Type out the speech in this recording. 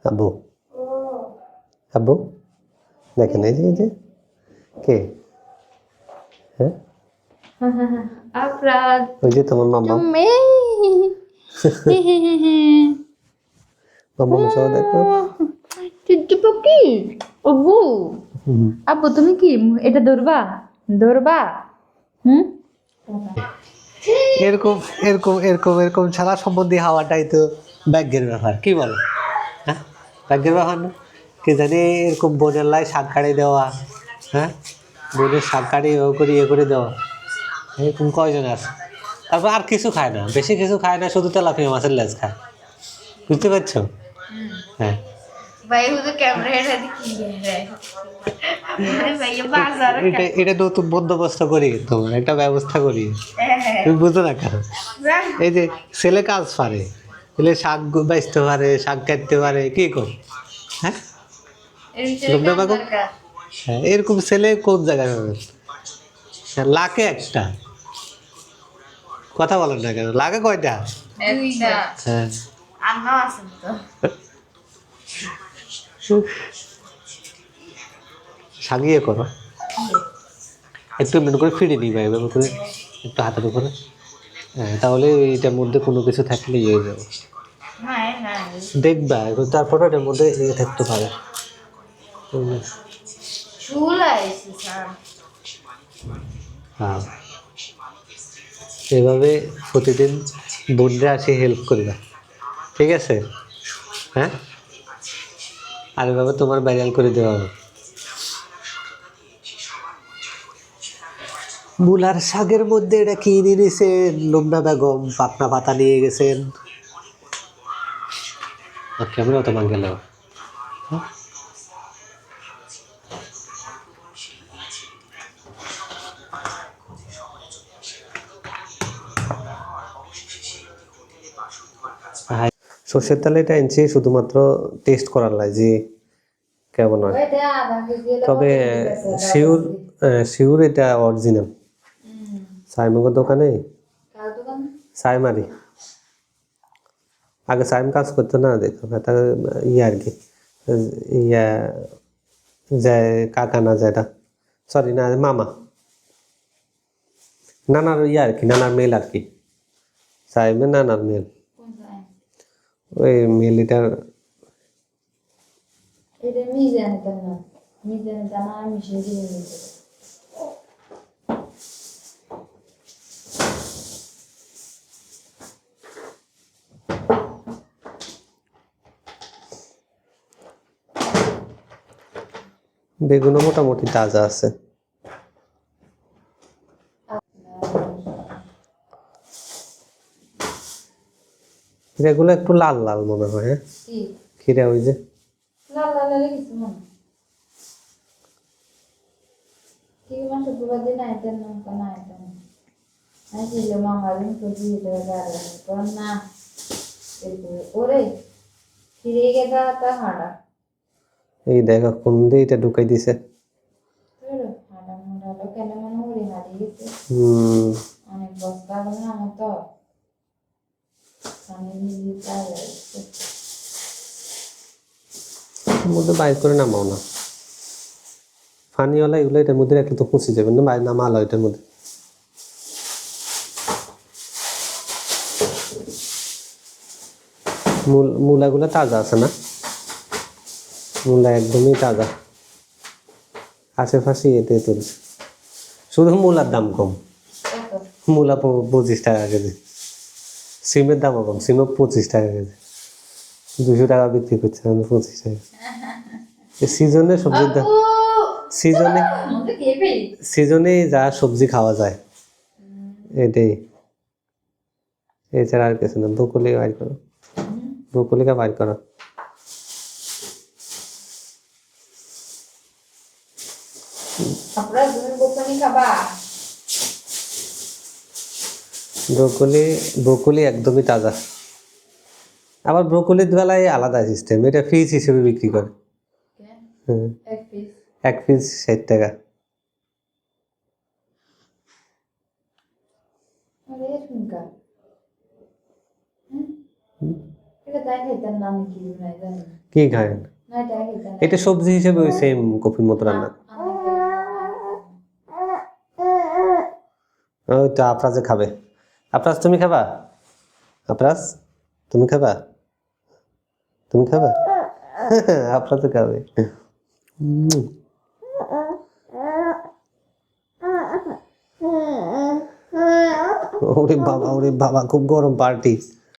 আব্বু আব্বু দেখেন এই যে কে হ্যাঁ আফরাদ ওই যে তোমার মাম্মা মাম্মা সহ দেখো কি আব্বু আব্বু তুমি কি এটা ধরবা হুম এরকম এরকম এরকম এরকম ছাড়া সম্বন্ধী হওয়াটাই তো ভাগ্যের ব্যাপার কি বলো হ্যাঁ ভাগ্যের ব্যাপার না কি জানি এরকম বোনের লাই শাক কাড়ি দেওয়া হ্যাঁ বোনের শাক কাড়ি ও করে ইয়ে করে দেওয়া এরকম কয়জন আছে তারপর আর কিছু খায় না বেশি কিছু খায় না শুধু তেলাপিয়া মাছের লেজ খায় বুঝতে পারছো হ্যাঁ এটা এটা নতুন বন্দোবস্ত করি তোমার একটা ব্যবস্থা করি তুমি বুঝো না কেন এই যে ছেলে কাজ পারে ছেলে শাক বাঁচতে পারে শাক কাটতে পারে কি কর হ্যাঁ লোকটা পাগল হ্যাঁ এরকম ছেলে কোন জায়গায় পাবে লাখে একটা কথা বলেন না কেন লাগে কয়টা হ্যাঁ সাগিয়ে করো একটু এমনি করে ফিরে নিবা এভাবে করে একটু হাতের উপরে হ্যাঁ তাহলে এটার মধ্যে কোনো কিছু থাকলে ইয়ে হয়ে যাবে দেখবা তারপরে এটার মধ্যে ইয়ে থাকতে পারে হ্যাঁ এভাবে প্রতিদিন বোনরা আসে হেল্প করবে ঠিক আছে হ্যাঁ আর এভাবে তোমার ভাইরাল করে দেওয়া হবে মূলার শাকের মধ্যে এটা কি নিয়ে নিয়েছেন লুমনা বেগম পাকনা পাতা নিয়ে গেছেন কেমন তোমার গেল সর্ষের তেল এটা এনেছি শুধুমাত্র টেস্ট করার লাই যে কেমন হয় তবে শিওর শিওর এটা অরিজিনাল সাইমগর দোকানে সাইমারি আগে সাইম কাজ করতো না দেখো এটা ইয়ে আর কি ইয়া যায় কাকা না যেটা সরি না মামা নানার ইয়ে আর কি নানার মেল আর কি সাইমে নানার মেল ওই মেল এটার এটা মিজান জানা মিজান জানা আমি সেদিন বেগুনও মোটামুটি তাজা আছে এগুলো একটু লাল লাল মনে হয় হ্যাঁ খিরা ওই যে লাল লাল কিছু মনে ঠিক মাস পুরো দিন আইতেন না কোন আইতেন না ছিল মামা দিন তো দিয়ে দেওয়া যায় না ওরে ফিরে গেদা তা হাড়া এই দেখো কোন দিয়ে এটা ঢুকাই দিছে হাড়া হাড়া কেন মনে হরি হারিয়ে গেছে অনেক বস্তা হবে না আমার তো পানি দিয়ে মধ্যে বাইর করে নামাও না ফানিওয়ালা এগুলো এটার মধ্যে রাখলে তো পচে যাবে না বাইর নামা আলো এটার মধ্যে মূলাগুলো তাজা আছে না মূলা একদমই তাজা আশেপাশে এতে তুলছে শুধু মূলার দাম কম মূলা 25 টাকা কেজি সিমের দামও কম সিমও 25 টাকা কেজি 200 টাকা বিক্রি করছে 25 টাকা সিজনে সবজির দাম সিজনে যা সবজি খাওয়া যায় এটাই এছাড়া আর কিছু না ব্রোকলি বাইর করো ব্রোকলিকা বাইর করো ব্রোকলি একদমই তাজা আবার ব্রোকলির বেলায় আলাদা সিস্টেম এটা পিস হিসেবে বিক্রি করে এক পিস 60 টাকা এটা তাই খেতেন না, আমি কি বানাই জানি না। কি খায়? না এটা খেতেন না। এটা সবজি হিসেবে ওই সেম কফির মতো রান্না। ওই তো আফরাজে খাবে। আফরাজ তুমি খাবা? আফরাজ তুমি খাবা? তুমি খাবা? আফরাজে খাবে। ওরে বাবা খুব গরম পার্টি।